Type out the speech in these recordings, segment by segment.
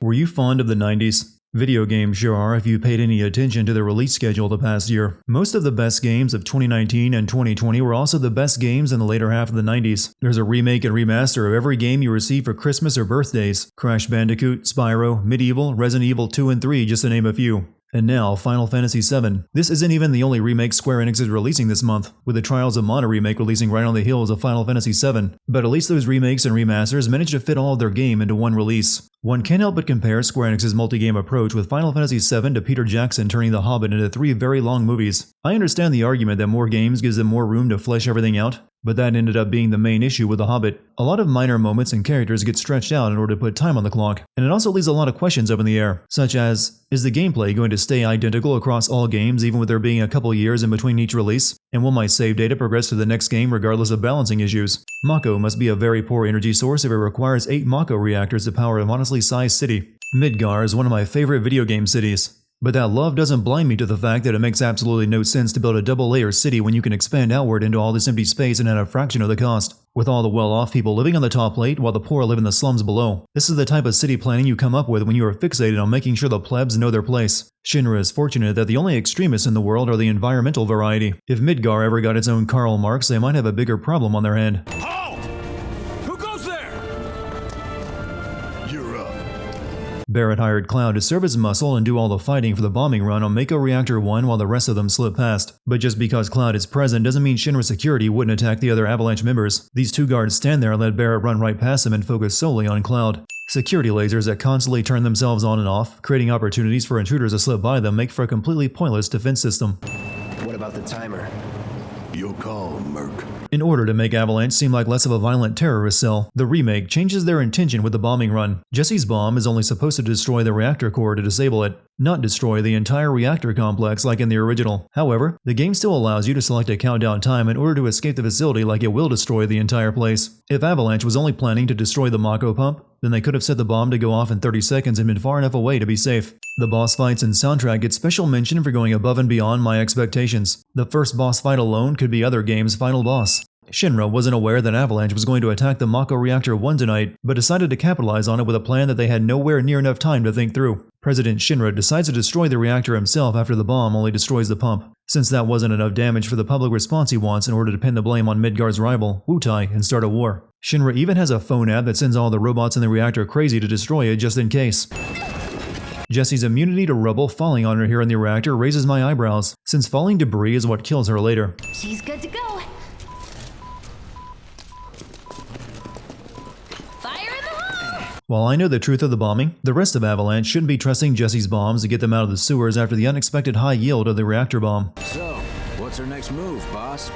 Were you fond of the 90s? Video games sure are if you paid any attention to the release schedule the past year. Most of the best games of 2019 and 2020 were also the best games in the later half of the 90s. There's a remake and remaster of every game you receive for Christmas or birthdays. Crash Bandicoot, Spyro, Medieval, Resident Evil 2 and 3 just to name a few. And now, Final Fantasy VII. This isn't even the only remake Square Enix is releasing this month, with the Trials of Mana remake releasing right on the heels of Final Fantasy VII. But at least those remakes and remasters managed to fit all of their game into one release. One can't help but compare Square Enix's multi-game approach with Final Fantasy VII to Peter Jackson turning The Hobbit into 3 very long movies. I understand the argument that more games gives them more room to flesh everything out, but that ended up being the main issue with The Hobbit. A lot of minor moments and characters get stretched out in order to put time on the clock, and it also leaves a lot of questions up in the air, such as, is the gameplay going to stay identical across all games even with there being a couple years in between each release? And will my save data progress to the next game regardless of balancing issues? Mako must be a very poor energy source if it requires 8 Mako reactors to power a modestly sized city. Midgar is one of my favorite video game cities. But that love doesn't blind me to the fact that it makes absolutely no sense to build a double-layer city when you can expand outward into all this empty space and at a fraction of the cost, with all the well-off people living on the top plate while the poor live in the slums below. This is the type of city planning you come up with when you are fixated on making sure the plebs know their place. Shinra is fortunate that the only extremists in the world are the environmental variety. If Midgar ever got its own Karl Marx, they might have a bigger problem on their hand. Barrett hired Cloud to serve as muscle and do all the fighting for the bombing run on Mako Reactor 1 while the rest of them slip past. But just because Cloud is present doesn't mean Shinra security wouldn't attack the other Avalanche members. These 2 guards stand there and let Barrett run right past them and focus solely on Cloud. Security lasers that constantly turn themselves on and off, creating opportunities for intruders to slip by them, make for a completely pointless defense system. What about the timer? Your call, Merc. In order to make Avalanche seem like less of a violent terrorist cell, the remake changes their intention with the bombing run. Jesse's bomb is only supposed to destroy the reactor core to disable it, not destroy the entire reactor complex like in the original. However, the game still allows you to select a countdown time in order to escape the facility like it will destroy the entire place. If Avalanche was only planning to destroy the Mako pump, then they could have set the bomb to go off in 30 seconds and been far enough away to be safe. The boss fights and soundtrack get special mention for going above and beyond my expectations. The first boss fight alone could be other games' final boss. Shinra wasn't aware that Avalanche was going to attack the Mako Reactor 1 tonight, but decided to capitalize on it with a plan that they had nowhere near enough time to think through. President Shinra decides to destroy the reactor himself after the bomb only destroys the pump. Since that wasn't enough damage for the public response he wants in order to pin the blame on Midgar's rival, Wutai, and start a war. Shinra even has a phone app that sends all the robots in the reactor crazy to destroy it just in case. Jesse's immunity to rubble falling on her here in the reactor raises my eyebrows, since falling debris is what kills her later. She's good to go. While I know the truth of the bombing, the rest of Avalanche shouldn't be trusting Jesse's bombs to get them out of the sewers after the unexpected high yield of the reactor bomb. So, what's our next move, boss?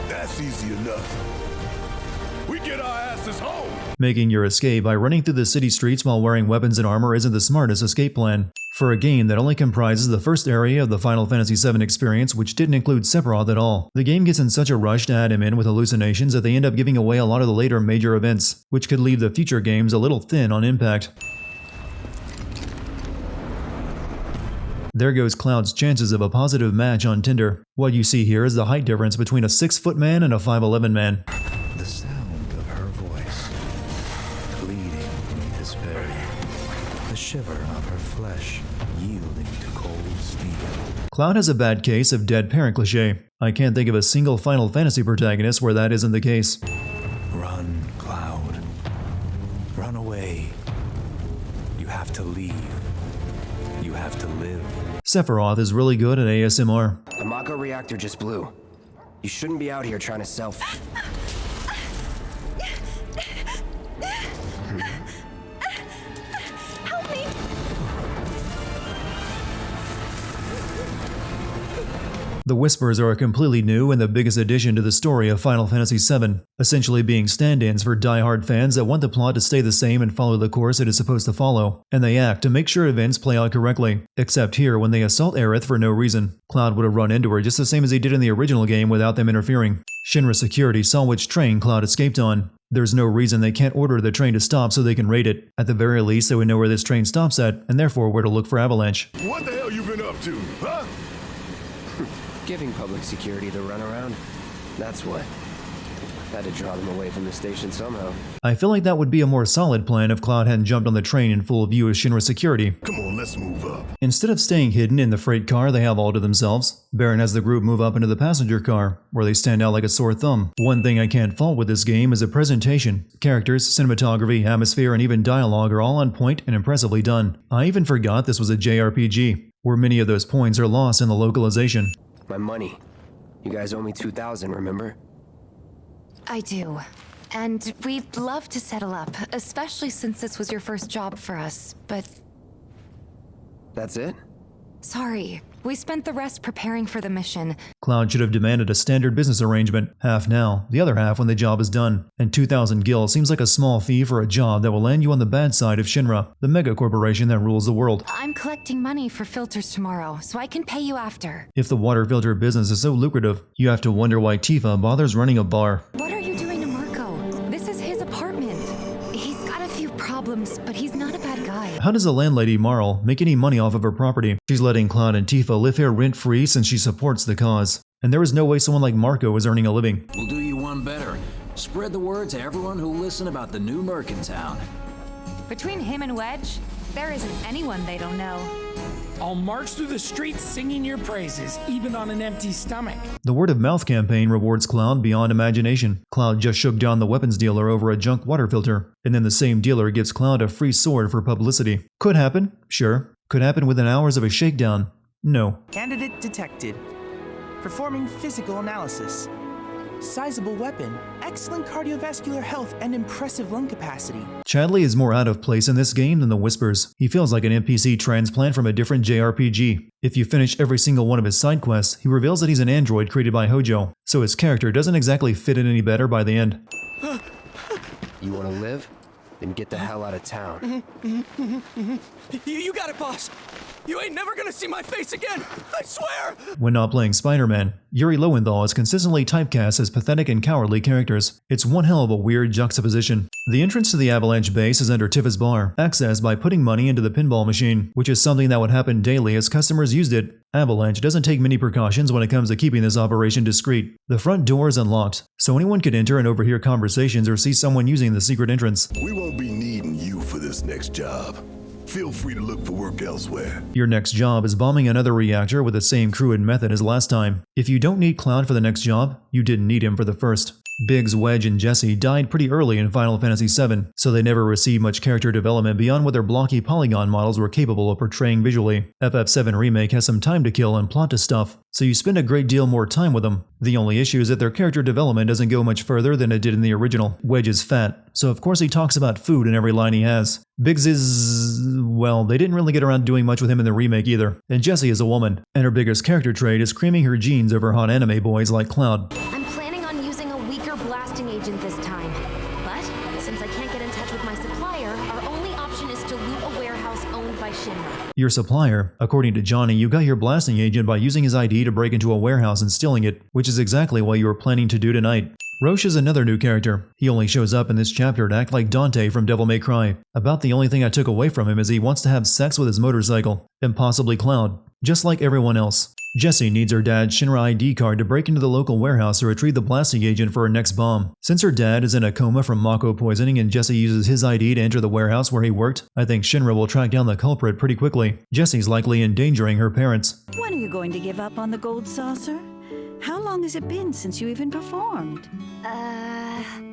That's easy enough. We get our asses home! Making your escape by running through the city streets while wearing weapons and armor isn't the smartest escape plan. For a game that only comprises the first area of the Final Fantasy VII experience, which didn't include Sephiroth at all, the game gets in such a rush to add him in with hallucinations that they end up giving away a lot of the later major events, which could leave the future games a little thin on impact. There goes Cloud's chances of a positive match on Tinder. What you see here is the height difference between a 6-foot man and a 5'11" man. The sound of her voice, pleading from despair, the shiver of her flesh yielding to cold steel. Cloud has a bad case of dead parent cliché. I can't think of a single Final Fantasy protagonist where that isn't the case. Run, Cloud. Run away. You have to leave. You have to live. Sephiroth is really good at ASMR. The Mako reactor just blew. You shouldn't be out here trying to self... Help me! The Whispers are a completely new and the biggest addition to the story of Final Fantasy VII, essentially being stand-ins for die-hard fans that want the plot to stay the same and follow the course it is supposed to follow, and they act to make sure events play out correctly, except here when they assault Aerith for no reason. Cloud would have run into her just the same as he did in the original game without them interfering. Shinra security saw which train Cloud escaped on. There's no reason they can't order the train to stop so they can raid it. At the very least, they would know where this train stops at, and therefore where to look for Avalanche. What the hell you been up to, huh? Giving public security the runaround. That's what. Had to draw them away from the station somehow. I feel like that would be a more solid plan if Cloud hadn't jumped on the train in full view of Shinra's security. Come on, let's move up. Instead of staying hidden in the freight car they have all to themselves, Baron has the group move up into the passenger car, where they stand out like a sore thumb. One thing I can't fault with this game is the presentation. Characters, cinematography, atmosphere, and even dialogue are all on point and impressively done. I even forgot this was a JRPG, where many of those points are lost in the localization. My money. You guys owe me 2,000, remember? I do. And we'd love to settle up, especially since this was your first job for us, but That's it? sorry. We spent the rest preparing for the mission. Cloud should have demanded a standard business arrangement, half now, the other half when the job is done. And 2,000 gil seems like a small fee for a job that will land you on the bad side of Shinra, the mega corporation that rules the world. I'm collecting money for filters tomorrow, so I can pay you after. If the water filter business is so lucrative, you have to wonder why Tifa bothers running a bar. What are you doing to Marco? This is his apartment. He's got a few problems, but he's not a bad guy. How does the landlady Marl make any money off of her property? She's letting Cloud and Tifa live here rent-free since she supports the cause. And there is no way someone like Marco is earning a living. We'll do you one better. Spread the word to everyone who'll listen about the new merc in town. Between him and Wedge, there isn't anyone they don't know. I'll march through the streets singing your praises, even on an empty stomach. The word-of-mouth campaign rewards Cloud beyond imagination. Cloud just shook down the weapons dealer over a junk water filter, and then the same dealer gives Cloud a free sword for publicity. Could happen, sure. Could happen within hours of a shakedown. No. Candidate detected. Performing physical analysis. Sizable weapon, excellent cardiovascular health, and impressive lung capacity. Chadley is more out of place in this game than the Whispers. He feels like an NPC transplant from a different JRPG. If you finish every single one of his side quests, he reveals that he's an android created by Hojo, so his character doesn't exactly fit in any better by the end. You wanna live? Then get the hell out of town. You got it, boss. You ain't never gonna see my face again. I swear. When not playing Spider-Man, Yuri Lowenthal is consistently typecast as pathetic and cowardly characters. It's one hell of a weird juxtaposition. The entrance to the Avalanche base is under Tifa's bar, accessed by putting money into the pinball machine, which is something that would happen daily as customers used it. Avalanche doesn't take many precautions when it comes to keeping this operation discreet. The front door is unlocked, so anyone could enter and overhear conversations or see someone using the secret entrance. We won't be needing you for this next job. Feel free to look for work elsewhere. Your next job is bombing another reactor with the same crew and method as last time. If you don't need Cloud for the next job, you didn't need him for the first. Biggs, Wedge, and Jesse died pretty early in Final Fantasy VII, so they never received much character development beyond what their blocky polygon models were capable of portraying visually. FF7 Remake has some time to kill and plot to stuff, so you spend a great deal more time with them. The only issue is that their character development doesn't go much further than it did in the original. Wedge is fat, so of course he talks about food in every line he has. Biggs is... well, they didn't really get around doing much with him in the remake either. And Jessie is a woman, and her biggest character trait is creaming her jeans over hot anime boys like Cloud. I'm planning on using a weaker blasting agent this time. But since I can't get in touch with my supplier, our only option is to loot a warehouse owned by Shinra. Your supplier, according to Johnny, you got your blasting agent by using his ID to break into a warehouse and stealing it, which is exactly what you were planning to do tonight. Roche is another new character. He only shows up in this chapter to act like Dante from Devil May Cry. About the only thing I took away from him is he wants to have sex with his motorcycle, and possibly Cloud, just like everyone else. Jessie needs her dad's Shinra ID card to break into the local warehouse to retrieve the blasting agent for her next bomb. Since her dad is in a coma from Mako poisoning and Jessie uses his ID to enter the warehouse where he worked, I think Shinra will track down the culprit pretty quickly. Jessie's likely endangering her parents. When are you going to give up on the gold saucer? How long has it been since you even performed?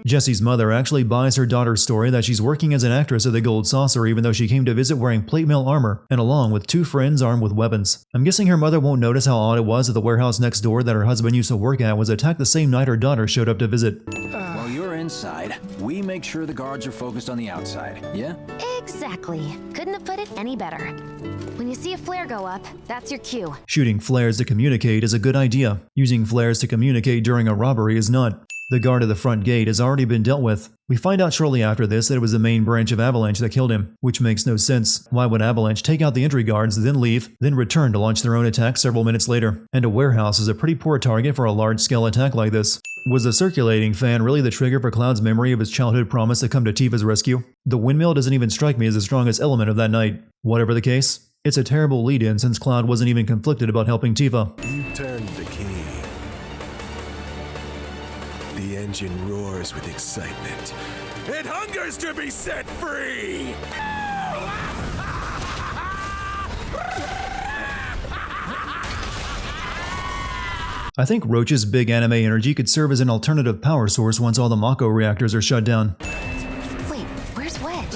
Jessie's mother actually buys her daughter's story that she's working as an actress at the Gold Saucer even though she came to visit wearing plate mail armor and along with two friends armed with weapons. I'm guessing her mother won't notice how odd it was that the warehouse next door that her husband used to work at was attacked the same night her daughter showed up to visit. While you're inside, we make sure the guards are focused on the outside, yeah? Exactly. Couldn't have put it any better. When you see a flare go up, that's your cue. Shooting flares to communicate is a good idea. Using flares to communicate during a robbery is not. The guard at the front gate has already been dealt with. We find out shortly after this that it was the main branch of Avalanche that killed him, which makes no sense. Why would Avalanche take out the entry guards, then leave, then return to launch their own attack several minutes later? And a warehouse is a pretty poor target for a large-scale attack like this. Was the circulating fan really the trigger for Cloud's memory of his childhood promise to come to Tifa's rescue? The windmill doesn't even strike me as the strongest element of that night. Whatever the case, it's a terrible lead-in since Cloud wasn't even conflicted about helping Tifa. You turned the key. The engine roars with excitement. It hungers to be set free! I think Roach's big anime energy could serve as an alternative power source once all the Mako reactors are shut down. Wait, where's Wedge?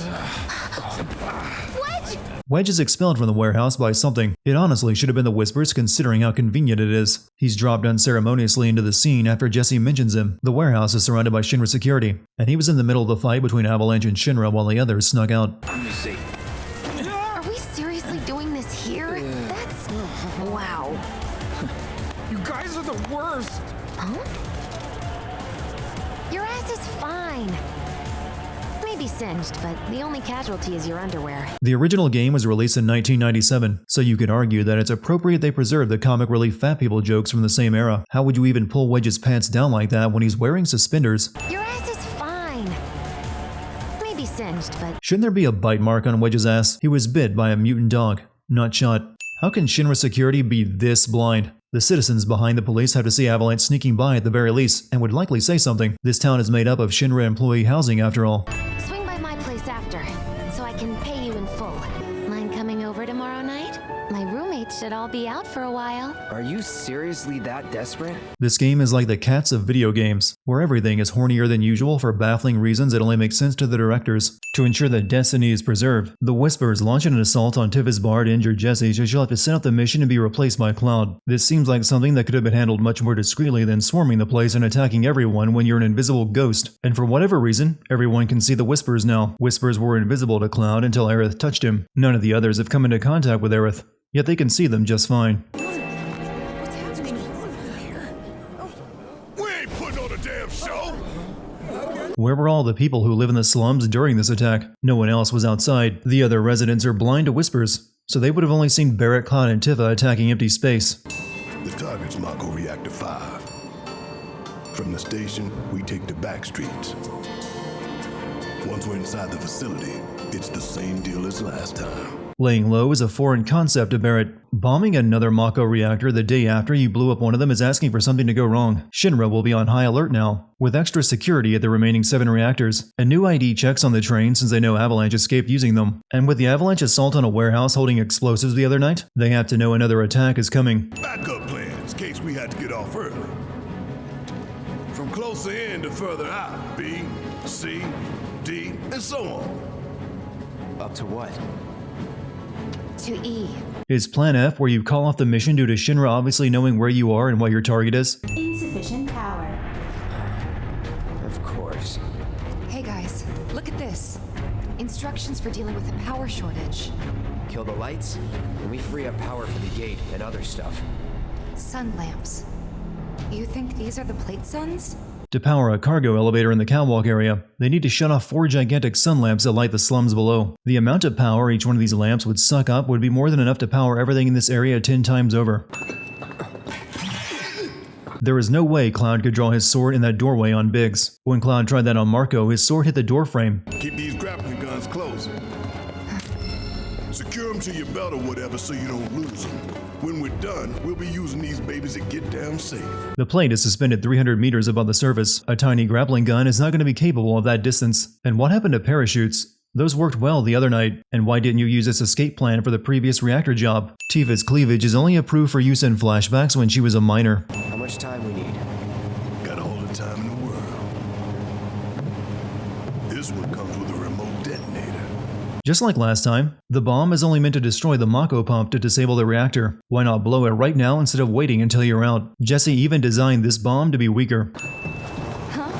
Wedge! Wedge is expelled from the warehouse by something. It honestly should have been the Whispers, considering how convenient it is. He's dropped unceremoniously into the scene after Jesse mentions him. The warehouse is surrounded by Shinra security, and he was in the middle of the fight between Avalanche and Shinra while the others snuck out. Are we seriously doing this here? That's... wow. You guys are the worst! Huh? Your ass is fine. Maybe singed, but the only casualty is your underwear. The original game was released in 1997, so you could argue that it's appropriate they preserve the comic relief fat people jokes from the same era. How would you even pull Wedge's pants down like that when he's wearing suspenders? Your ass is fine. Maybe singed, but... Shouldn't there be a bite mark on Wedge's ass? He was bit by a mutant dog, not shot. How can Shinra security be this blind? The citizens behind the police have to see Avalanche sneaking by at the very least, and would likely say something. This town is made up of Shinra employee housing after all. Swing by my place after, so I can pay you in full. Mind coming over tomorrow night? My roommates should all be out for a while. Are you seriously that desperate? This game is like the cats of video games, where everything is hornier than usual for baffling reasons that only make sense to the directors. To ensure that destiny is preserved, the Whispers launch an assault on Tifa's bar to injure Jessie, so she'll have to set up the mission to be replaced by Cloud. This seems like something that could have been handled much more discreetly than swarming the place and attacking everyone when you're an invisible ghost. And for whatever reason, everyone can see the Whispers now. Whispers were invisible to Cloud until Aerith touched him. None of the others have come into contact with Aerith, yet they can see them just fine. We ain't putting on a damn show! Where were all the people who live in the slums during this attack? No one else was outside. The other residents are blind to Whispers, so they would have only seen Barrett, Cloud, and Tifa attacking empty space. The target's Mako Reactor 5. From the station, we take the back streets. Once we're inside the facility, it's the same deal as last time. Laying low is a foreign concept to Barrett. Bombing another Mako reactor the day after you blew up one of them is asking for something to go wrong. Shinra will be on high alert now, with extra security at the remaining 7 reactors, and new ID checks on the train since they know Avalanche escaped using them. And with the Avalanche assault on a warehouse holding explosives the other night, they have to know another attack is coming. Backup plans, in case we had to get off early. From closer in to further out, B, C, D, and so on. Up to what? To E. Is Plan F where you call off the mission due to Shinra obviously knowing where you are and what your target is? Insufficient power. Of course. Hey guys, look at this. Instructions for dealing with a power shortage. Kill the lights, and we free up power for the gate and other stuff. Sun lamps. You think these are the plate suns? To power a cargo elevator in the catwalk area, they need to shut off 4 gigantic sun lamps that light the slums below. The amount of power each one of these lamps would suck up would be more than enough to power everything in this area 10 times over. There is no way Cloud could draw his sword in that doorway on Biggs. When Cloud tried that on Marco, his sword hit the door frame. Keep these grappling guns close. Secure them to your belt or whatever so you don't lose them. When we're done, we'll be using these babies to get down safe. The plate is suspended 300 meters above the surface. A tiny grappling gun is not going to be capable of that distance. And what happened to parachutes? Those worked well the other night. And why didn't you use this escape plan for the previous reactor job? Tifa's cleavage is only approved for use in flashbacks when she was a minor. How much time we need? Got all the time in the world. This one comes with a remote detonator. Just like last time, the bomb is only meant to destroy the Mako pump to disable the reactor. Why not blow it right now instead of waiting until you're out? Jesse even designed this bomb to be weaker.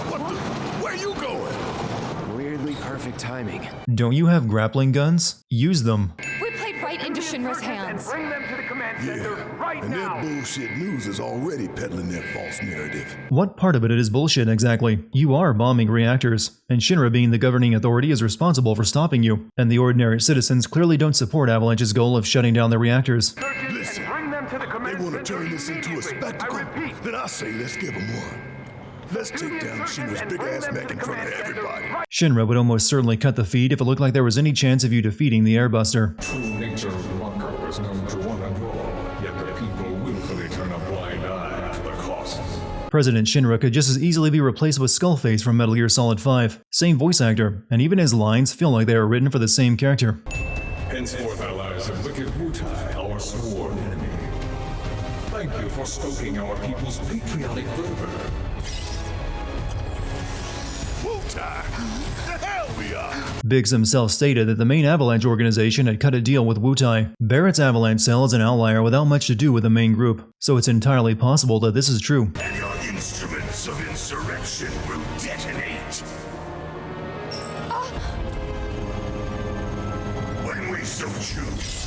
What the? Where you going? Weirdly perfect timing. Don't you have grappling guns? Use them. We played right into Shinra's hands. Bring them to the command center right and now. their bullshit news is already peddling their false narrative. What part of it is bullshit exactly? You are bombing reactors, and Shinra being the governing authority is responsible for stopping you, and the ordinary citizens clearly don't support Avalanche's goal of shutting down the reactors. Listen, Bring them to the they command want to center turn this into a spectacle? I repeat. Then I say let's give them one. Let's take down Shinra's big-ass neck in front of everybody. Shinra would almost certainly cut the feed if it looked like there was any chance of you defeating the Airbuster. True nature of Mako is known to one and all, yet yet the people willfully turn a blind eye to the costs. President Shinra could just as easily be replaced with Skullface from Metal Gear Solid 5. Same voice actor, and even his lines feel like they are written for the same character. Henceforth allies of wicked Wutai, our sworn enemy. Thank you for stoking our people's patriotic fervor. Wutai! The hell we are! Biggs himself stated that the main Avalanche organization had cut a deal with Wutai. Barrett's Avalanche cell is an outlier without much to do with the main group, so it's entirely possible that this is true. And your instruments of insurrection will detonate. When we so choose.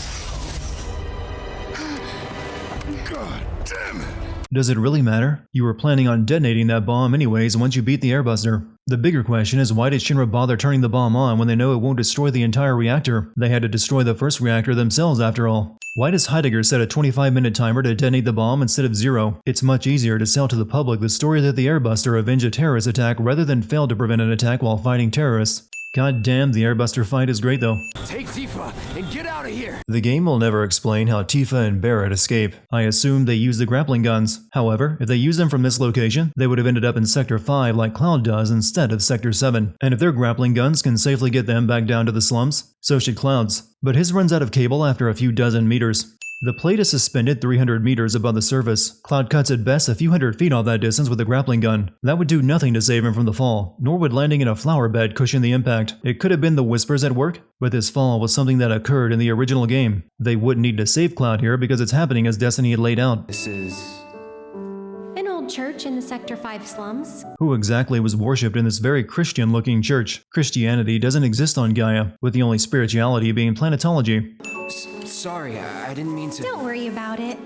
God damn it! Does it really matter? You were planning on detonating that bomb anyways once you beat the airbuster. The bigger question is, why did Shinra bother turning the bomb on when they know it won't destroy the entire reactor? They had to destroy the first reactor themselves after all. Why does Heidegger set a 25-minute timer to detonate the bomb instead of 0? It's much easier to sell to the public the story that the airbuster avenged a terrorist attack rather than failed to prevent an attack while fighting terrorists. God damn, the airbuster fight is great though. Take Tifa and get out of here! The game will never explain how Tifa and Barrett escape. I assume they use the grappling guns. However, if they use them from this location, they would have ended up in Sector 5 like Cloud does instead of Sector 7. And if their grappling guns can safely get them back down to the slums, so should Cloud's. But his runs out of cable after a few dozen meters. The plate is suspended 300 meters above the surface. Cloud cuts at best a few hundred feet off that distance with a grappling gun. That would do nothing to save him from the fall, nor would landing in a flower bed cushion the impact. It could have been the whispers at work, but this fall was something that occurred in the original game. They wouldn't need to save Cloud here because it's happening as Destiny had laid out. This is... An old church in the Sector 5 slums. Who exactly was worshipped in this very Christian-looking church? Christianity doesn't exist on Gaia, with the only spirituality being planetology. Sorry, I didn't mean to... Don't worry about it.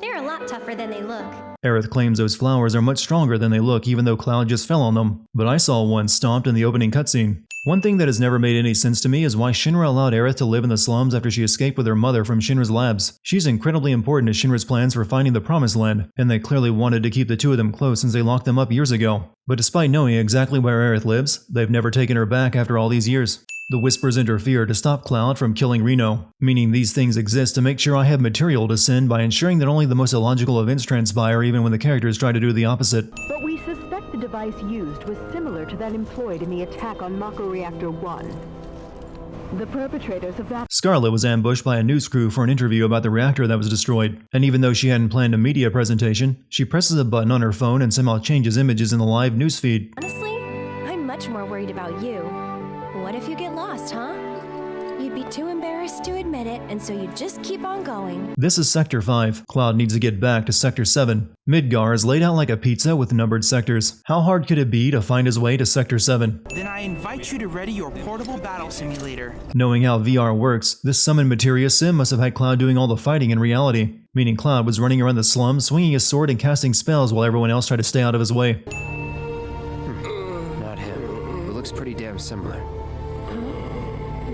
They're a lot tougher than they look. Aerith claims those flowers are much stronger than they look even though Cloud just fell on them, but I saw one stomped in the opening cutscene. One thing that has never made any sense to me is why Shinra allowed Aerith to live in the slums after she escaped with her mother from Shinra's labs. She's incredibly important to Shinra's plans for finding the Promised Land, and they clearly wanted to keep the two of them close since they locked them up years ago. But despite knowing exactly where Aerith lives, they've never taken her back after all these years. The Whispers interfere to stop Cloud from killing Reno, meaning these things exist to make sure I have material to send by ensuring that only the most illogical events transpire even when the characters try to do the opposite. But we suspect the device used was similar to that employed in the attack on Mako Reactor 1. The perpetrators of that... Scarlet was ambushed by a news crew for an interview about the reactor that was destroyed, and even though she hadn't planned a media presentation, she presses a button on her phone and somehow changes images in the live newsfeed. Honestly, I'm much more worried about you. What if you get lost, huh? You'd be too embarrassed to admit it, and so you'd just keep on going. This is Sector 5. Cloud needs to get back to Sector 7. Midgar is laid out like a pizza with numbered sectors. How hard could it be to find his way to Sector 7? Then I invite you to ready your portable battle simulator. Knowing how VR works, this summoned materia sim must have had Cloud doing all the fighting in reality, meaning Cloud was running around the slums, swinging his sword and casting spells while everyone else tried to stay out of his way. Not him. It looks pretty damn similar.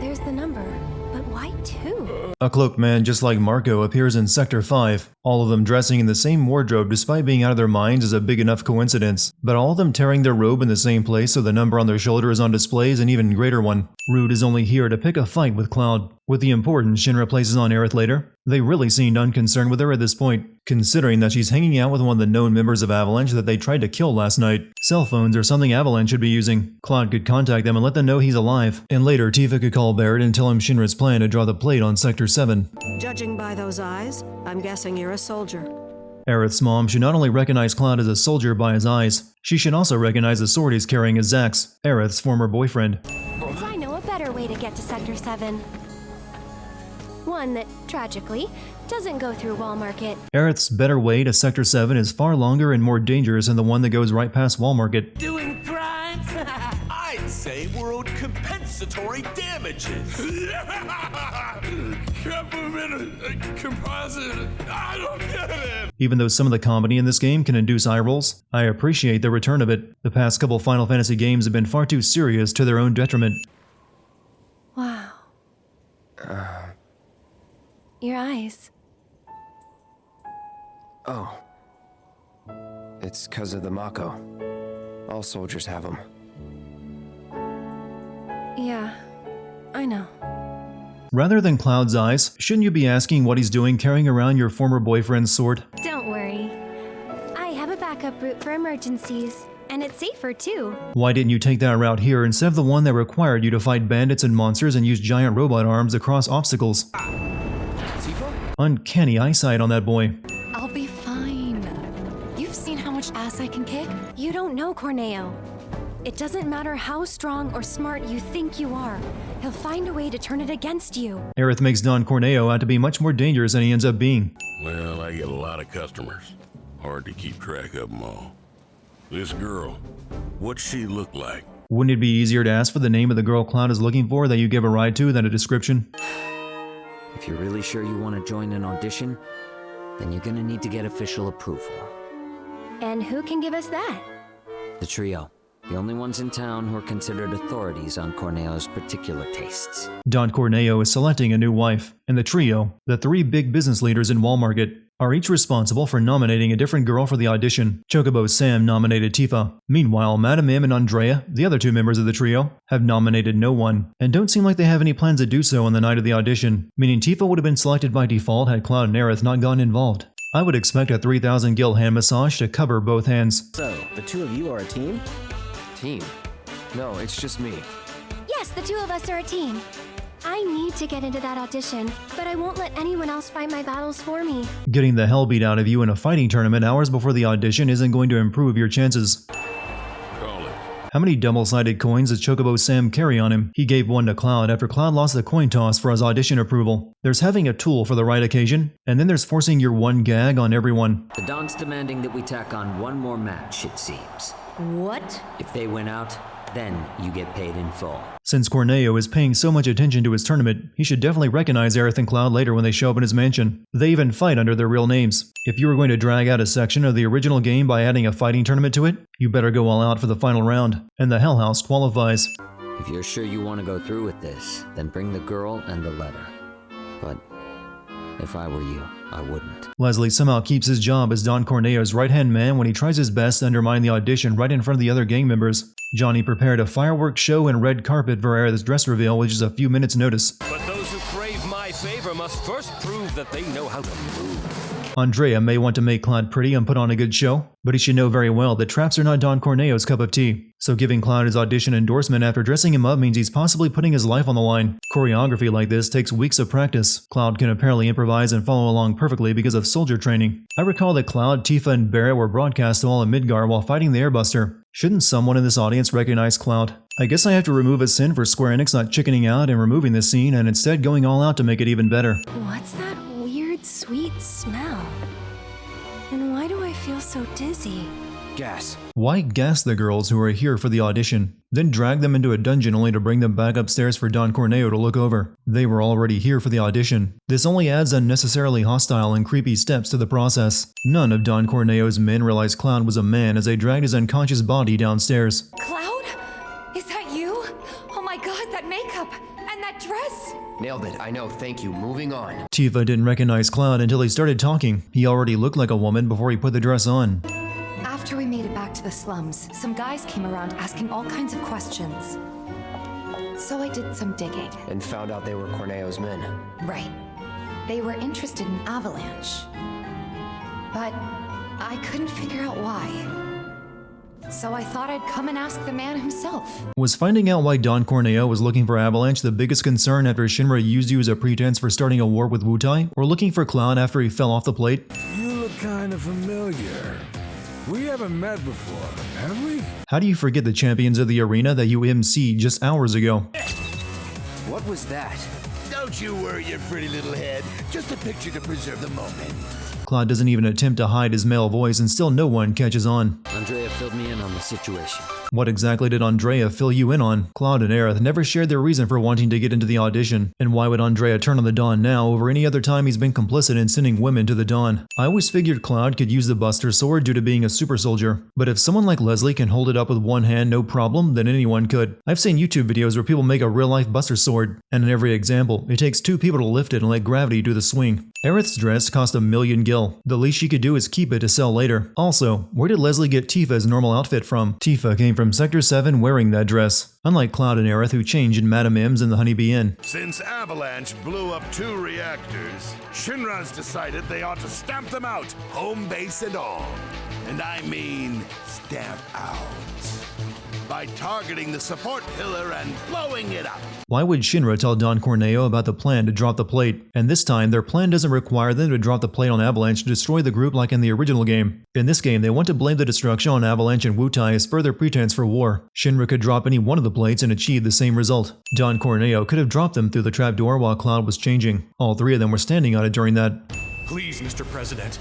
There's the number, but why 2? A cloaked man just like Marco appears in Sector 5. All of them dressing in the same wardrobe despite being out of their minds is a big enough coincidence. But all of them tearing their robe in the same place so the number on their shoulder is on display is an even greater one. Rude is only here to pick a fight with Cloud. With the importance Shinra places on Aerith later, they really seemed unconcerned with her at this point, considering that she's hanging out with one of the known members of Avalanche that they tried to kill last night. Cell phones are something Avalanche should be using. Cloud could contact them and let them know he's alive, and later Tifa could call Barrett and tell him Shinra's plan to draw the plate on Sector 7. Judging by those eyes, I'm guessing you're a soldier. Aerith's mom should not only recognize Cloud as a soldier by his eyes, she should also recognize the sword he's carrying as Zack's, Aerith's former boyfriend. I know a better way to get to Sector 7. One that, tragically, doesn't go through Wall Market. Aerith's better way to Sector 7 is far longer and more dangerous than the one that goes right past Wall Market. Doing crimes? I'd say we're owed compensatory damages. Composite. I don't get it. Even though some of the comedy in this game can induce eye rolls, I appreciate the return of it. The past couple Final Fantasy games have been far too serious to their own detriment. Wow. Your eyes. Oh. It's because of the Mako. All soldiers have them. Yeah, I know. Rather than Cloud's eyes, shouldn't you be asking what he's doing carrying around your former boyfriend's sword? Don't worry. I have a backup route for emergencies, and it's safer too. Why didn't you take that route here instead of the one that required you to fight bandits and monsters and use giant robot arms across obstacles? Uncanny eyesight on that boy. I'll be fine. You've seen how much ass I can kick? You don't know Corneo. It doesn't matter how strong or smart you think you are. He'll find a way to turn it against you. Aerith makes Don Corneo out to be much more dangerous than he ends up being. Well, I get a lot of customers. Hard to keep track of them all. This girl, what's she look like? Wouldn't it be easier to ask for the name of the girl Cloud is looking for that you give a ride to than a description? If you're really sure you want to join an audition, then you're gonna need to get official approval. And who can give us that? The trio. The only ones in town who are considered authorities on Corneo's particular tastes. Don Corneo is selecting a new wife, and the trio, the three big business leaders in Wallmarket, are each responsible for nominating a different girl for the audition. Chocobo Sam nominated Tifa. Meanwhile, Madame M and Andrea, the other two members of the trio, have nominated no one, and don't seem like they have any plans to do so on the night of the audition, meaning Tifa would have been selected by default had Cloud and Aerith not gotten involved. I would expect a 3,000 gil hand massage to cover both hands. So, the two of you are a team? Team? No, it's just me. Yes, the two of us are a team. I need to get into that audition, but I won't let anyone else fight my battles for me. Getting the hell beat out of you in a fighting tournament hours before the audition isn't going to improve your chances. Call it. How many double-sided coins does Chocobo Sam carry on him? He gave one to Cloud after Cloud lost the coin toss for his audition approval. There's having a tool for the right occasion, and then there's forcing your one gag on everyone. The Don's demanding that we tack on one more match, it seems. What? If they win out, then you get paid in full. Since Corneo is paying so much attention to his tournament, he should definitely recognize Aerith and Cloud later when they show up in his mansion. They even fight under their real names. If you were going to drag out a section of the original game by adding a fighting tournament to it, you better go all out for the final round, and the Hell House qualifies. If you're sure you want to go through with this, then bring the girl and the letter. But if I were you, I wouldn't. Leslie somehow keeps his job as Don Corneo's right-hand man when he tries his best to undermine the audition right in front of the other gang members. Johnny prepared a fireworks show and red carpet for Aerith's dress reveal, which is a few minutes' notice. But those who crave my favor must first prove that they know how to move. Andrea may want to make Cloud pretty and put on a good show, but he should know very well that traps are not Don Corneo's cup of tea. So giving Cloud his audition endorsement after dressing him up means he's possibly putting his life on the line. Choreography like this takes weeks of practice. Cloud can apparently improvise and follow along perfectly because of soldier training. I recall that Cloud, Tifa, and Barrett were broadcast to all in Midgar while fighting the Airbuster. Shouldn't someone in this audience recognize Cloud? I guess I have to remove a sin for Square Enix not chickening out and removing this scene and instead going all out to make it even better. What's that weird, sweet smell? And why do I feel so dizzy? Gas. Why gas the girls who are here for the audition, then drag them into a dungeon only to bring them back upstairs for Don Corneo to look over? They were already here for the audition. This only adds unnecessarily hostile and creepy steps to the process. None of Don Corneo's men realized Cloud was a man as they dragged his unconscious body downstairs. Cloud? Is that you? Oh my god, that makeup! And that dress! Nailed it, I know, thank you. Moving on. Tifa didn't recognize Cloud until he started talking. He already looked like a woman before he put the dress on. After we made it back to the slums, some guys came around asking all kinds of questions. So I did some digging. And found out they were Corneo's men. Right. They were interested in Avalanche. But I couldn't figure out why. So I thought I'd come and ask the man himself. Was finding out why Don Corneo was looking for Avalanche the biggest concern after Shinra used you as a pretense for starting a war with Wutai? Or looking for Cloud after he fell off the plate? You look kind of familiar. We haven't met before, have we? How do you forget the champions of the arena that you MC'd just hours ago? What was that? Don't you worry your pretty little head. Just a picture to preserve the moment. Cloud doesn't even attempt to hide his male voice and still no one catches on. Andrea filled me in on the situation. What exactly did Andrea fill you in on? Cloud and Aerith never shared their reason for wanting to get into the audition, and why would Andrea turn on the Dawn now over any other time he's been complicit in sending women to the Dawn? I always figured Cloud could use the Buster Sword due to being a super soldier, but if someone like Leslie can hold it up with one hand no problem, then anyone could. I've seen YouTube videos where people make a real-life Buster Sword, and in every example, it takes two people to lift it and let gravity do the swing. Aerith's dress cost $1 million deal. The least she could do is keep it to sell later. Also, where did Leslie get Tifa's normal outfit from? Tifa came from Sector 7 wearing that dress. Unlike Cloud and Aerith, who changed in Madame M's and the Honeybee Inn. Since Avalanche blew up 2 reactors, Shinra's decided they ought to stamp them out, home base and all. And I mean stamp out. By targeting the support pillar and blowing it up. Why would Shinra tell Don Corneo about the plan to drop the plate? And this time, their plan doesn't require them to drop the plate on Avalanche to destroy the group like in the original game. In this game, they want to blame the destruction on Avalanche and Wutai as further pretense for war. Shinra could drop any one of the plates and achieve the same result. Don Corneo could have dropped them through the trapdoor while Cloud was changing. All 3 of them were standing on it during that. Please, Mr. President,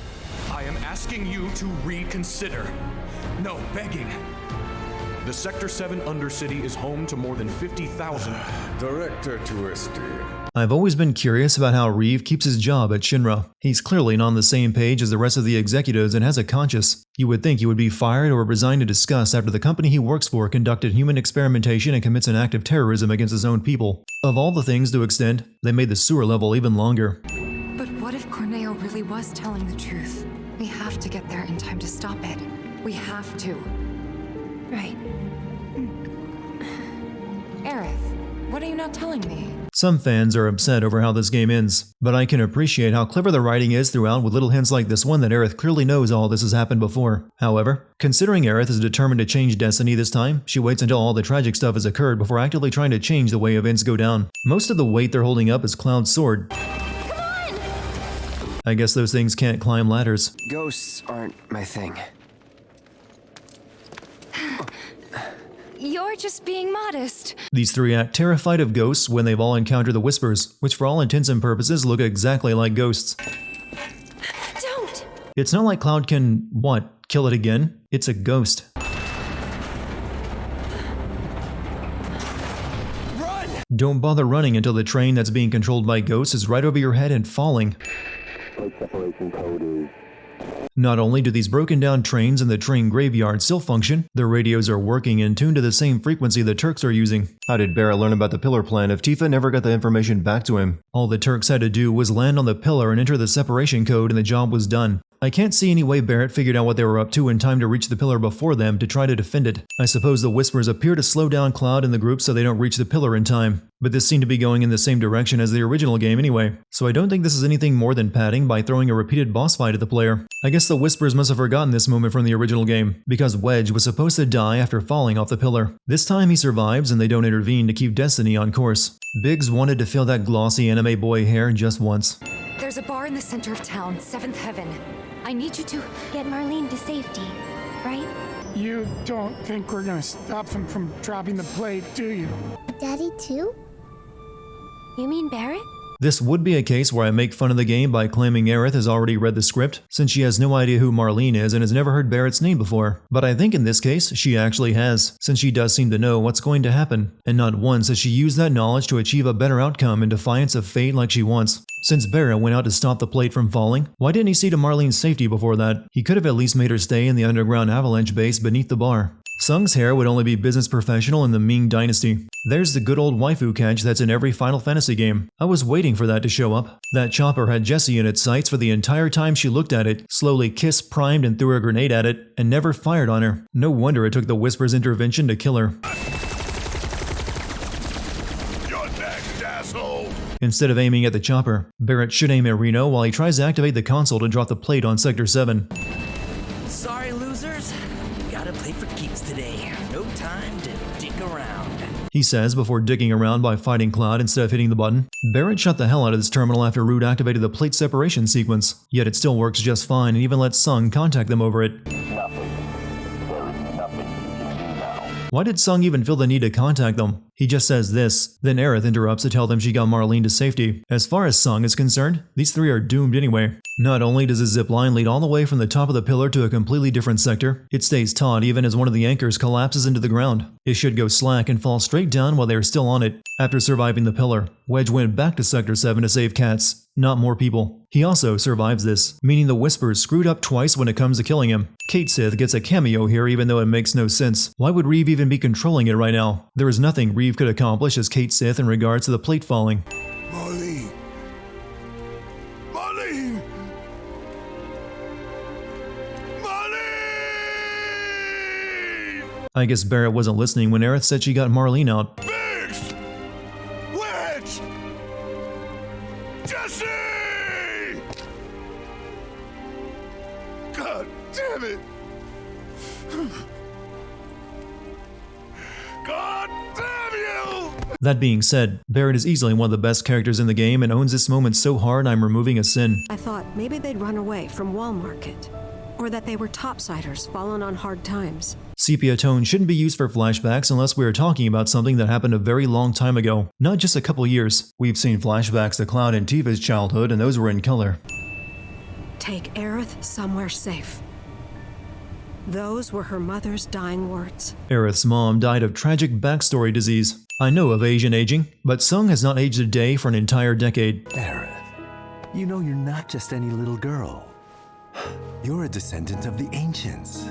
I am asking you to reconsider. No, begging. The Sector 7 Undercity is home to more than 50,000. Director Twisty. I've always been curious about how Reeve keeps his job at Shinra. He's clearly not on the same page as the rest of the executives and has a conscience. You would think he would be fired or resigned in disgust after the company he works for conducted human experimentation and commits an act of terrorism against his own people. Of all the things to extend, they made the sewer level even longer. But what if Corneo really was telling the truth? We have to get there in time to stop it. We have to. Right. Aerith, what are you not telling me? Some fans are upset over how this game ends, but I can appreciate how clever the writing is throughout with little hints like this one that Aerith clearly knows all this has happened before. However, considering Aerith is determined to change destiny this time, she waits until all the tragic stuff has occurred before actively trying to change the way events go down. Most of the weight they're holding up is Cloud's sword. Come on! I guess those things can't climb ladders. Ghosts aren't my thing. You're just being modest. These 3 act terrified of ghosts when they've all encountered the Whispers, which for all intents and purposes look exactly like ghosts. Don't! It's not like Cloud can, what, kill it again? It's a ghost. Run! Don't bother running until the train that's being controlled by ghosts is right over your head and falling. Plate separation code is... Not only do these broken down trains in the train graveyard still function, their radios are working and tuned to the same frequency the Turks are using. How did Barrett learn about the pillar plan if Tifa never got the information back to him? All the Turks had to do was land on the pillar and enter the separation code and the job was done. I can't see any way Barrett figured out what they were up to in time to reach the pillar before them to try to defend it. I suppose the Whispers appear to slow down Cloud and the group so they don't reach the pillar in time. But this seemed to be going in the same direction as the original game anyway, so I don't think this is anything more than padding by throwing a repeated boss fight at the player. I guess the Whispers must have forgotten this moment from the original game, because Wedge was supposed to die after falling off the pillar. This time he survives and they don't intervene to keep Destiny on course. Biggs wanted to feel that glossy anime boy hair just once. There's a bar in the center of town, 7th Heaven. I need you to get Marlene to safety, right? You don't think we're gonna stop them from dropping the plate, do you? Daddy too? You mean Barrett? This would be a case where I make fun of the game by claiming Aerith has already read the script, since she has no idea who Marlene is and has never heard Barrett's name before. But I think in this case, she actually has, since she does seem to know what's going to happen. And not once has she used that knowledge to achieve a better outcome in defiance of fate like she wants. Since Barrett went out to stop the plate from falling, why didn't he see to Marlene's safety before that? He could have at least made her stay in the underground avalanche base beneath the bar. Sung's hair would only be business professional in the Ming Dynasty. There's the good old waifu catch that's in every Final Fantasy game. I was waiting for that to show up. That chopper had Jessie in its sights for the entire time she looked at it, slowly kissed, primed, and threw a grenade at it, and never fired on her. No wonder it took the Whisper's intervention to kill her. You're next, asshole! Instead of aiming at the chopper, Barrett should aim at Reno while he tries to activate the console to drop the plate on Sector 7. Sorry, losers. Gotta play for keeps today. No time to dig around. He says before digging around by fighting Cloud instead of hitting the button. Barrett shut the hell out of this terminal after Root activated the plate separation sequence, yet it still works just fine and even lets Sung contact them over it. Why did Sung even feel the need to contact them? He just says this, then Aerith interrupts to tell them she got Marlene to safety. As far as Sung is concerned, these 3 are doomed anyway. Not only does his zip line lead all the way from the top of the pillar to a completely different sector, it stays taut even as one of the anchors collapses into the ground. It should go slack and fall straight down while they are still on it. After surviving the pillar, Wedge went back to Sector 7 to save Cats, not more people. He also survives this, meaning the Whispers screwed up twice when it comes to killing him. Kate Sith gets a cameo here even though it makes no sense. Why would Reeve even be controlling it right now? There is nothing Reeve could accomplish as Kate Sith in regards to the plate falling. Marlene! Marlene! I guess Barrett wasn't listening when Aerith said she got Marlene out. Biggs! Wedge! Jesse! God damn it! God damn you! That being said, Barrett is easily one of the best characters in the game and owns this moment so hard I'm removing a sin. I thought maybe they'd run away from Wall Market, or that they were topsiders fallen on hard times. Sepia tone shouldn't be used for flashbacks unless we are talking about something that happened a very long time ago, not just a couple years. We've seen flashbacks to Cloud and Tifa's childhood and those were in color. Take Aerith somewhere safe. Those were her mother's dying words. Aerith's mom died of tragic backstory disease. I know of Asian aging, but Sung has not aged a day for an entire decade. Aerith, you know you're not just any little girl. You're a descendant of the ancients.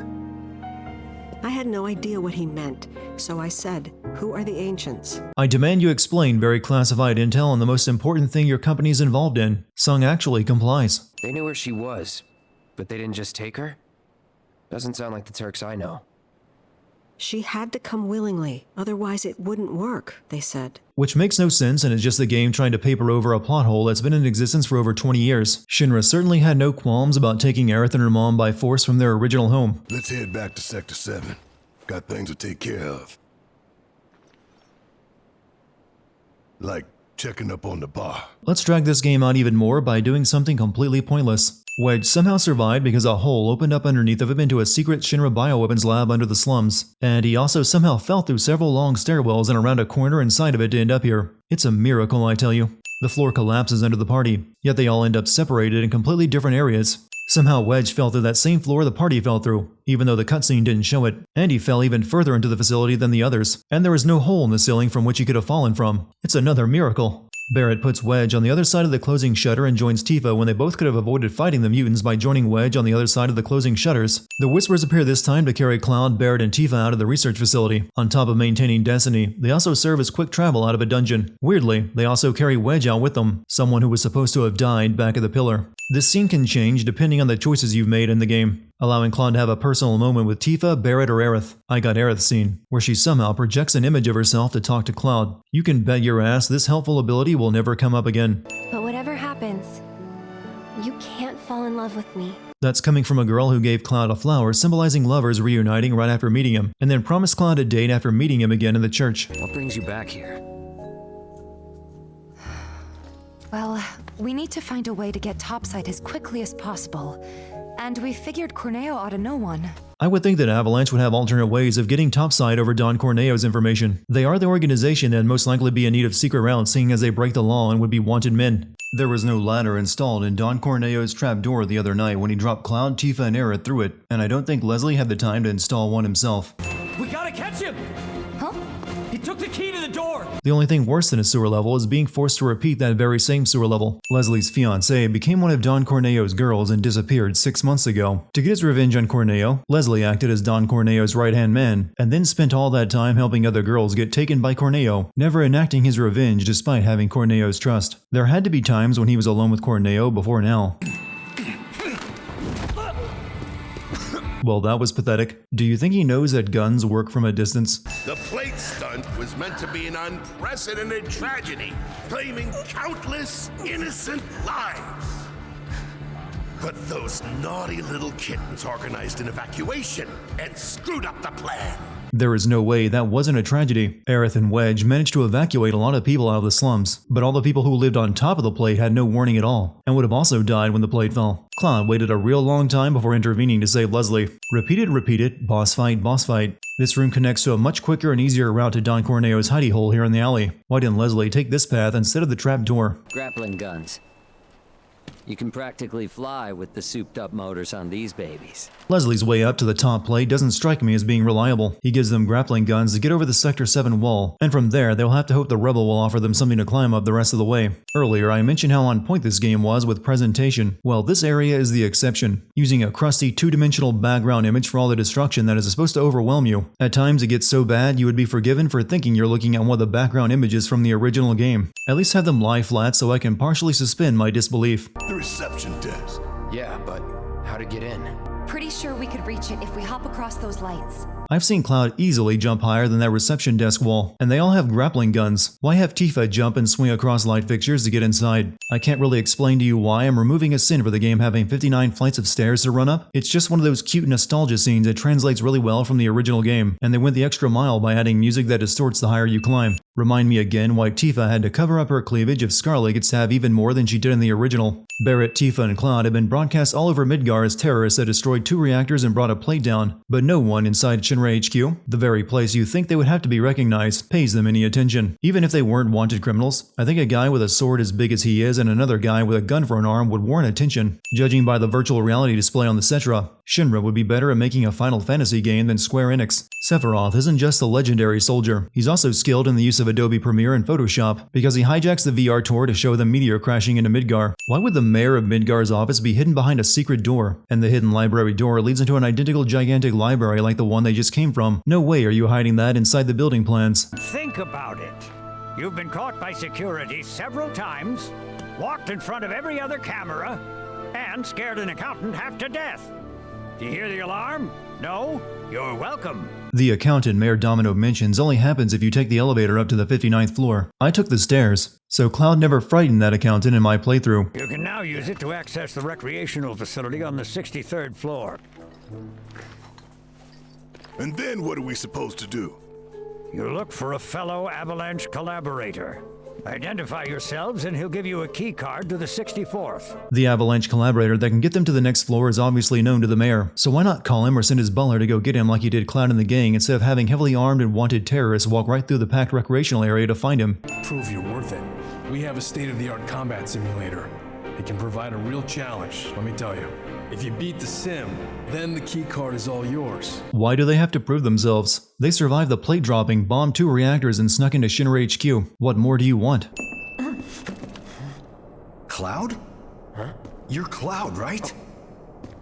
I had no idea what he meant, so I said, "Who are the ancients?" I demand you explain very classified intel on the most important thing your company is involved in. Sung actually complies. They knew where she was, but they didn't just take her? Doesn't sound like the Turks I know. She had to come willingly, otherwise it wouldn't work, they said. Which makes no sense and is just the game trying to paper over a plot hole that's been in existence for over 20 years. Shinra certainly had no qualms about taking Aerith and her mom by force from their original home. Let's head back to Sector 7. Got things to take care of. Like checking up on the bar. Let's drag this game out even more by doing something completely pointless. Wedge somehow survived because a hole opened up underneath of him into a secret Shinra bioweapons lab under the slums. And he also somehow fell through several long stairwells and around a corner inside of it to end up here. It's a miracle, I tell you. The floor collapses under the party, yet they all end up separated in completely different areas. Somehow Wedge fell through that same floor the party fell through, even though the cutscene didn't show it. And he fell even further into the facility than the others. And there was no hole in the ceiling from which he could have fallen from. It's another miracle. Barrett puts Wedge on the other side of the closing shutter and joins Tifa when they both could have avoided fighting the mutants by joining Wedge on the other side of the closing shutters. The Whispers appear this time to carry Cloud, Barrett, and Tifa out of the research facility. On top of maintaining Destiny, they also serve as quick travel out of a dungeon. Weirdly, they also carry Wedge out with them, someone who was supposed to have died back at the pillar. This scene can change depending on the choices you've made in the game, allowing Cloud to have a personal moment with Tifa, Barrett, or Aerith. I got Aerith's scene, where she somehow projects an image of herself to talk to Cloud. You can bet your ass this helpful ability will never come up again. But whatever happens, you can't fall in love with me. That's coming from a girl who gave Cloud a flower symbolizing lovers reuniting right after meeting him, and then promised Cloud a date after meeting him again in the church. What brings you back here? Well, we need to find a way to get topside as quickly as possible. And we figured Corneo ought to know one. I would think that Avalanche would have alternate ways of getting topside over Don Corneo's information. They are the organization that would most likely be in need of secret routes seeing as they break the law and would be wanted men. There was no ladder installed in Don Corneo's trapdoor the other night when he dropped Cloud, Tifa, and Aerith through it, and I don't think Leslie had the time to install one himself. We gotta catch him! Huh? He took the key to the door! The only thing worse than a sewer level is being forced to repeat that very same sewer level. Leslie's fiancé became one of Don Corneo's girls and disappeared 6 months ago. To get his revenge on Corneo, Leslie acted as Don Corneo's right-hand man, and then spent all that time helping other girls get taken by Corneo, never enacting his revenge despite having Corneo's trust. There had to be times when he was alone with Corneo before now. Well, that was pathetic. Do you think he knows that guns work from a distance? The plate stunt was meant to be an unprecedented tragedy, claiming countless innocent lives. But those naughty little kittens organized an evacuation and screwed up the plan. There is no way that wasn't a tragedy. Aerith and Wedge managed to evacuate a lot of people out of the slums, but all the people who lived on top of the plate had no warning at all, and would have also died when the plate fell. Cloud waited a real long time before intervening to save Leslie. Repeated, boss fight, boss fight. This room connects to a much quicker and easier route to Don Corneo's hidey hole here in the alley. Why didn't Leslie take this path instead of the trap door? Grappling guns. You can practically fly with the souped-up motors on these babies. Leslie's way up to the top plate doesn't strike me as being reliable. He gives them grappling guns to get over the Sector 7 wall, and from there they'll have to hope the rebel will offer them something to climb up the rest of the way. Earlier I mentioned how on point this game was with presentation. Well, this area is the exception, using a crusty two-dimensional background image for all the destruction that is supposed to overwhelm you. At times it gets so bad you would be forgiven for thinking you're looking at one of the background images from the original game. At least have them lie flat so I can partially suspend my disbelief. The reception desk. Yeah, but how to get in? Pretty sure we could reach it if we hop across those lights. I've seen Cloud easily jump higher than that reception desk wall, and they all have grappling guns. Why have Tifa jump and swing across light fixtures to get inside? I can't really explain to you why I'm removing a sin for the game having 59 flights of stairs to run up. It's just one of those cute nostalgia scenes that translates really well from the original game, and they went the extra mile by adding music that distorts the higher you climb. Remind me again why Tifa had to cover up her cleavage if Scarlet gets to have even more than she did in the original. Barrett, Tifa, and Cloud have been broadcast all over Midgar as terrorists that destroyed 2 reactors and brought a plate down, but no one inside Shinra HQ, the very place you think they would have to be recognized, pays them any attention. Even if they weren't wanted criminals, I think a guy with a sword as big as he is and another guy with a gun for an arm would warrant attention. Judging by the virtual reality display on the Cetra, Shinra would be better at making a Final Fantasy game than Square Enix. Sephiroth isn't just a legendary soldier, he's also skilled in the use of Adobe Premiere and Photoshop, because he hijacks the VR tour to show the meteor crashing into Midgar. Why would the mayor of Midgar's office be hidden behind a secret door? And the hidden library door leads into an identical gigantic library like the one they just came from. No way are you hiding that inside the building plans. Think about it. You've been caught by security several times, walked in front of every other camera, and scared an accountant half to death. Do you hear the alarm? No? You're welcome. The accountant Mayor Domino mentions only happens if you take the elevator up to the 59th floor. I took the stairs, so Cloud never frightened that accountant in my playthrough. You can now use it to access the recreational facility on the 63rd floor. And then what are we supposed to do? You look for a fellow Avalanche collaborator. Identify yourselves and he'll give you a key card to the 64th. The Avalanche collaborator that can get them to the next floor is obviously known to the mayor, so why not call him or send his butler to go get him like he did Cloud and the gang instead of having heavily armed and wanted terrorists walk right through the packed recreational area to find him? Prove you're worth it. We have a state-of-the-art combat simulator. It can provide a real challenge, let me tell you. If you beat the sim, then the key card is all yours. Why do they have to prove themselves? They survived the plate dropping, bombed 2 reactors, and snuck into Shinra HQ. What more do you want? Cloud? Huh? You're Cloud, right?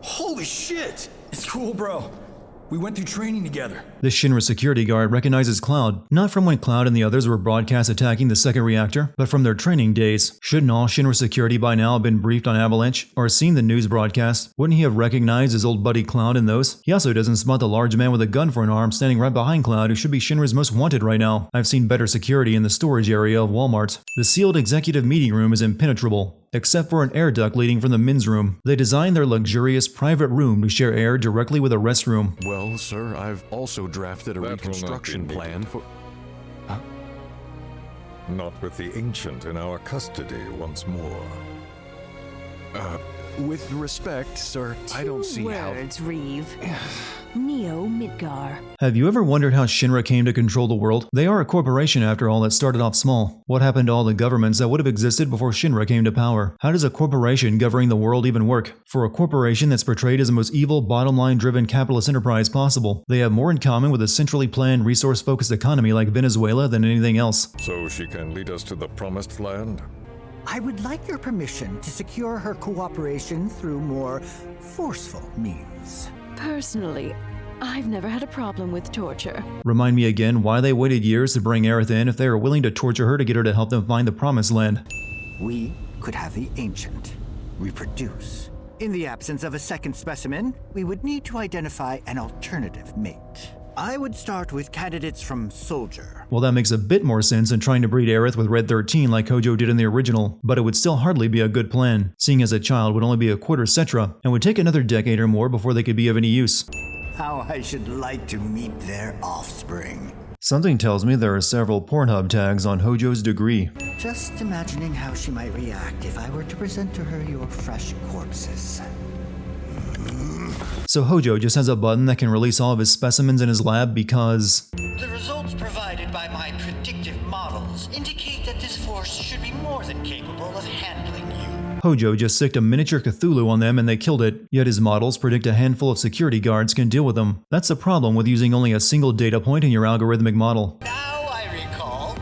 Holy shit! It's cool, bro. We went through training together. The Shinra security guard recognizes Cloud, not from when Cloud and the others were broadcast attacking the 2nd reactor, but from their training days. Shouldn't all Shinra security by now have been briefed on Avalanche, or seen the news broadcast? Wouldn't he have recognized his old buddy Cloud in those? He also doesn't spot the large man with a gun for an arm standing right behind Cloud who should be Shinra's most wanted right now. I've seen better security in the storage area of Walmart. The sealed executive meeting room is impenetrable, except for an air duct leading from the men's room. They designed their luxurious private room to share air directly with a restroom. Well, sir, I've also drafted a reconstruction plan for... Huh? Not with the Ancient in our custody once more. With respect, sir, I don't see how... Words, Reeve. Neo Midgar. Have you ever wondered how Shinra came to control the world? They are a corporation after all that started off small. What happened to all the governments that would have existed before Shinra came to power? How does a corporation governing the world even work? For a corporation that's portrayed as the most evil, bottom-line driven capitalist enterprise possible, they have more in common with a centrally planned, resource-focused economy like Venezuela than anything else. So she can lead us to the promised land? I would like your permission to secure her cooperation through more forceful means. Personally, I've never had a problem with torture. Remind me again why they waited years to bring Aerith in if they were willing to torture her to get her to help them find the promised land. We could have the Ancient reproduce. In the absence of a second specimen, we would need to identify an alternative mate. I would start with candidates from Soldier. Well, that makes a bit more sense than trying to breed Aerith with Red 13 like Hojo did in the original, but it would still hardly be a good plan, seeing as a child would only be a quarter Cetra, and would take another decade or more before they could be of any use. How I should like to meet their offspring. Something tells me there are several Pornhub tags on Hojo's degree. Just imagining how she might react if I were to present to her your fresh corpses. So Hojo just has a button that can release all of his specimens in his lab because... The results provided by my predictive models indicate that this force should be more than capable of handling you. Hojo just sicked a miniature Cthulhu on them and they killed it, yet his models predict a handful of security guards can deal with them. That's the problem with using only a single data point in your algorithmic model. Now I recall,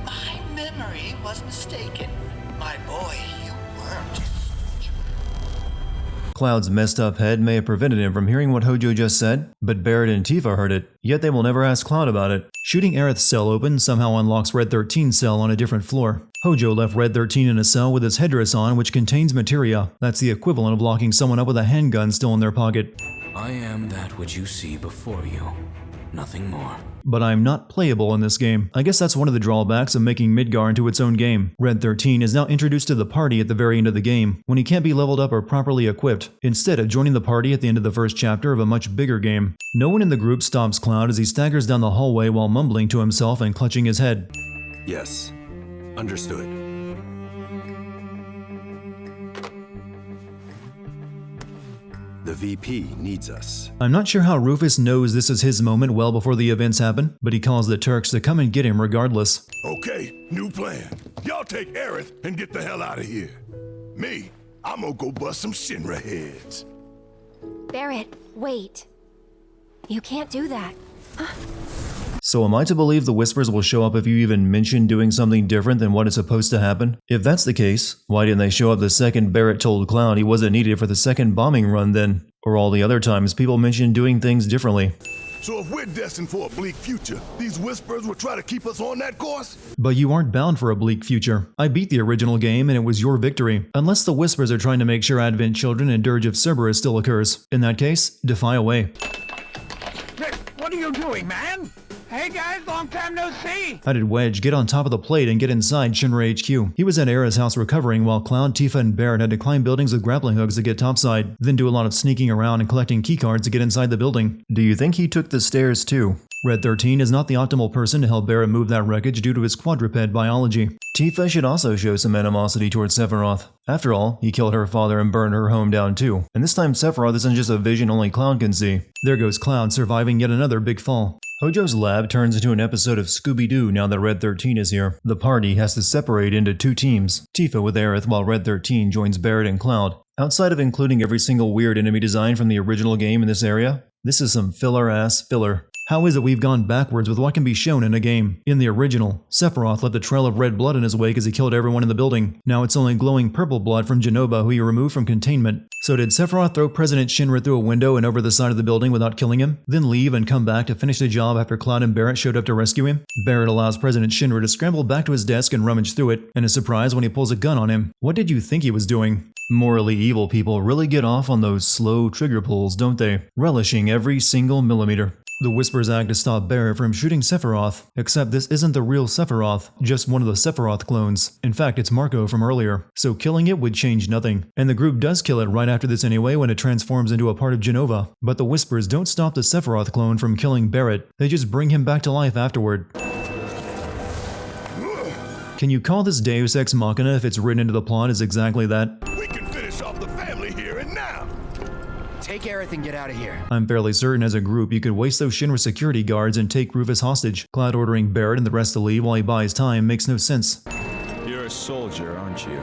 my memory was mistaken. My boy, you weren't. Cloud's messed up head may have prevented him from hearing what Hojo just said, but Barrett and Tifa heard it, yet they will never ask Cloud about it. Shooting Aerith's cell open somehow unlocks Red 13's cell on a different floor. Hojo left Red 13 in a cell with his headdress on which contains materia. That's the equivalent of locking someone up with a handgun still in their pocket. I am that which you see before you. nothing more. But I'm not playable in this game. I guess that's one of the drawbacks of making Midgar into its own game. Red 13 is now introduced to the party at the very end of the game, when he can't be leveled up or properly equipped, instead of joining the party at the end of the first chapter of a much bigger game. No one in the group stops Cloud as he staggers down the hallway while mumbling to himself and clutching his head. Yes, understood. The VP needs us. I'm not sure how Rufus knows this is his moment well before the events happen, but he calls the Turks to come and get him regardless. Okay, new plan. Y'all take Aerith and get the hell out of here. Me, I'm gonna go bust some Shinra heads. Barrett, wait. You can't do that. So am I to believe the Whispers will show up if you even mention doing something different than what is supposed to happen? If that's the case, why didn't they show up the second Barrett told Cloud he wasn't needed for the second bombing run then? Or all the other times people mentioned doing things differently? So if we're destined for a bleak future, these Whispers will try to keep us on that course? But you aren't bound for a bleak future. I beat the original game and it was your victory. Unless the Whispers are trying to make sure Advent Children and Dirge of Cerberus still occurs. In that case, defy away. What are you doing, man? Hey guys, long time no see! How did Wedge get on top of the plate and get inside Shinra HQ? He was at Era's house recovering while Cloud, Tifa, and Barrett had to climb buildings with grappling hooks to get topside, then do a lot of sneaking around and collecting keycards to get inside the building. Do you think he took the stairs too? Red 13 is not the optimal person to help Barrett move that wreckage due to his quadruped biology. Tifa should also show some animosity towards Sephiroth. After all, he killed her father and burned her home down too. And this time Sephiroth isn't just a vision only Cloud can see. There goes Cloud surviving yet another big fall. Hojo's lab turns into an episode of Scooby-Doo now that Red 13 is here. The party has to separate into two teams, Tifa with Aerith while Red 13 joins Barrett and Cloud. Outside of including every single weird enemy design from the original game in this area, this is some filler-ass filler. How is it we've gone backwards with what can be shown in a game? In the original, Sephiroth left a trail of red blood in his wake as he killed everyone in the building. Now it's only glowing purple blood from Genova who he removed from containment. So did Sephiroth throw President Shinra through a window and over the side of the building without killing him, then leave and come back to finish the job after Cloud and Barrett showed up to rescue him? Barrett allows President Shinra to scramble back to his desk and rummage through it, and is surprised when he pulls a gun on him. What did you think he was doing? Morally evil people really get off on those slow trigger pulls, don't they? Relishing every single millimeter. The Whispers act to stop Barrett from shooting Sephiroth, except this isn't the real Sephiroth, just one of the Sephiroth clones. In fact, it's Marco from earlier, so killing it would change nothing. And the group does kill it right after this anyway when it transforms into a part of Genova. But the Whispers don't stop the Sephiroth clone from killing Barrett, they just bring him back to life afterward. Can you call this Deus Ex Machina if it's written into the plot as exactly that? We can finish off the family here and now! Take Aerith and get out of here. I'm fairly certain as a group you could waste those Shinra security guards and take Rufus hostage. Cloud ordering Barrett and the rest to leave while he buys time makes no sense. You're a soldier, aren't you?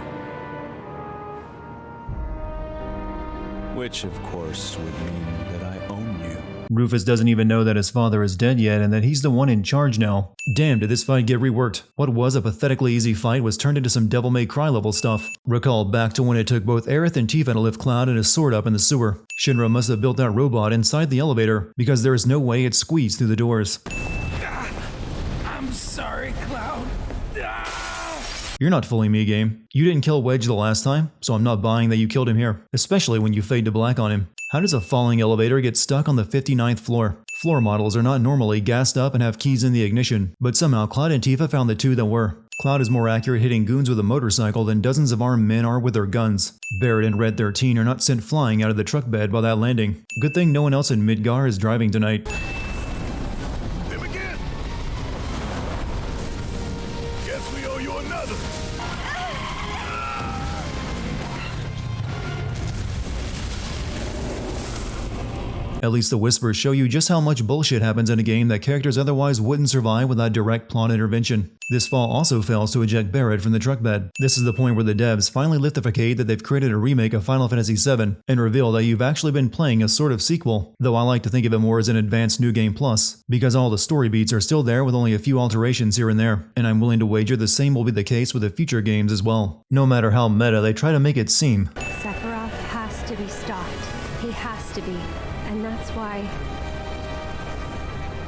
Which, of course, would mean that I own you. Rufus doesn't even know that his father is dead yet and that he's the one in charge now. Damn, did this fight get reworked. What was a pathetically easy fight was turned into some Devil May Cry level stuff. Recall back to when it took both Aerith and Tifa to lift Cloud and his sword up in the sewer. Shinra must have built that robot inside the elevator, because there is no way it squeezed through the doors. I'm sorry, Cloud. You're not fooling me, game. You didn't kill Wedge the last time, so I'm not buying that you killed him here, especially when you fade to black on him. How does a falling elevator get stuck on the 59th floor? Floor models are not normally gassed up and have keys in the ignition, but somehow Cloud and Tifa found the two that were. Cloud is more accurate hitting goons with a motorcycle than dozens of armed men are with their guns. Barrett and Red 13 are not sent flying out of the truck bed by that landing. Good thing no one else in Midgar is driving tonight. Them again! Guess we owe you another! At least the Whispers show you just how much bullshit happens in a game that characters otherwise wouldn't survive without direct plot intervention. This fall also fails to eject Barrett from the truck bed. This is the point where the devs finally lift the facade that they've created a remake of Final Fantasy VII and reveal that you've actually been playing a sort of sequel, though I like to think of it more as an advanced New Game Plus, because all the story beats are still there with only a few alterations here and there, and I'm willing to wager the same will be the case with the future games as well. No matter how meta they try to make it seem. Sephiroth has to be stopped. He has to be. And that's why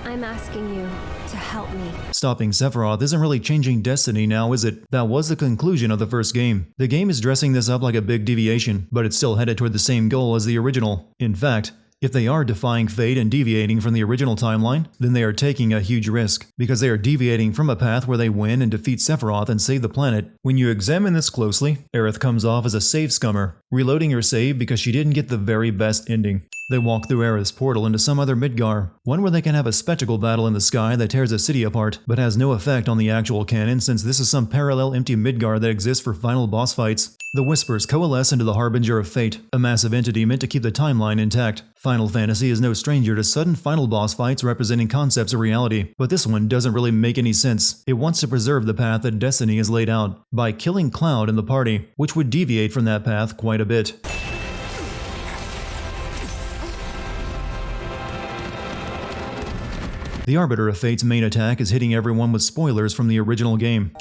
I'm asking you to help me. Stopping Sephiroth isn't really changing destiny now, is it? That was the conclusion of the first game. The game is dressing this up like a big deviation, but it's still headed toward the same goal as the original. In fact, If they are defying fate and deviating from the original timeline, then they are taking a huge risk, because they are deviating from a path where they win and defeat Sephiroth and save the planet. When you examine this closely, Aerith comes off as a save scummer, reloading her save because she didn't get the very best ending. They walk through Aerith's portal into some other Midgar, one where they can have a spectacle battle in the sky that tears a city apart, but has no effect on the actual canon since this is some parallel empty Midgar that exists for final boss fights. The Whispers coalesce into the Harbinger of Fate, a massive entity meant to keep the timeline intact. Final Fantasy is no stranger to sudden final boss fights representing concepts of reality, but this one doesn't really make any sense. It wants to preserve the path that Destiny has laid out, by killing Cloud and the party, which would deviate from that path quite a bit. The Arbiter of Fate's main attack is hitting everyone with spoilers from the original game.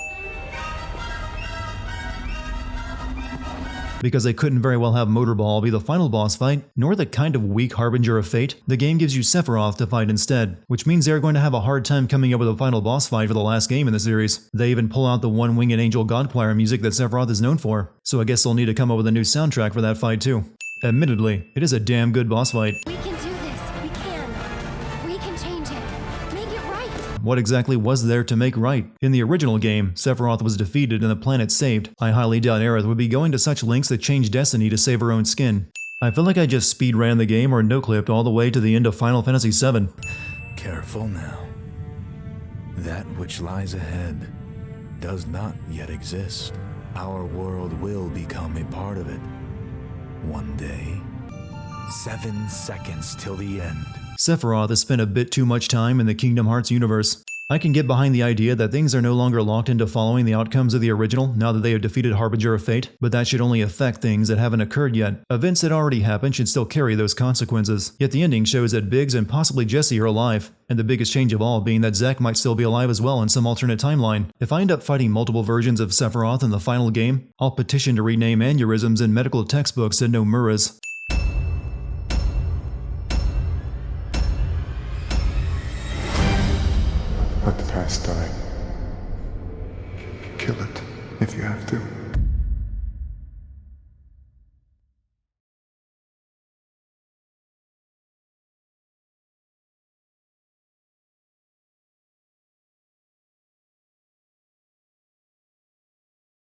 Because they couldn't very well have Motorball be the final boss fight, nor the kind of weak Harbinger of Fate, the game gives you Sephiroth to fight instead, which means they're going to have a hard time coming up with a final boss fight for the last game in the series. They even pull out the One-Winged Angel God Choir music that Sephiroth is known for, so I guess they'll need to come up with a new soundtrack for that fight too. Admittedly, it is a damn good boss fight. We can do this. We can. We can change it. Make it right. What exactly was there to make right? In the original game, Sephiroth was defeated and the planet saved. I highly doubt Aerith would be going to such lengths to change Destiny to save her own skin. I feel like I just speed ran the game or no-clipped all the way to the end of Final Fantasy VII. Careful now. That which lies ahead does not yet exist. Our world will become a part of it. One day. 7 seconds till the end. Sephiroth has spent a bit too much time in the Kingdom Hearts universe. I can get behind the idea that things are no longer locked into following the outcomes of the original now that they have defeated Harbinger of Fate, but that should only affect things that haven't occurred yet. Events that already happened should still carry those consequences. Yet the ending shows that Biggs and possibly Jesse are alive, and the biggest change of all being that Zack might still be alive as well in some alternate timeline. If I end up fighting multiple versions of Sephiroth in the final game, I'll petition to rename aneurysms in medical textbooks to Nomuras. Let the past die. Kill it if you have to.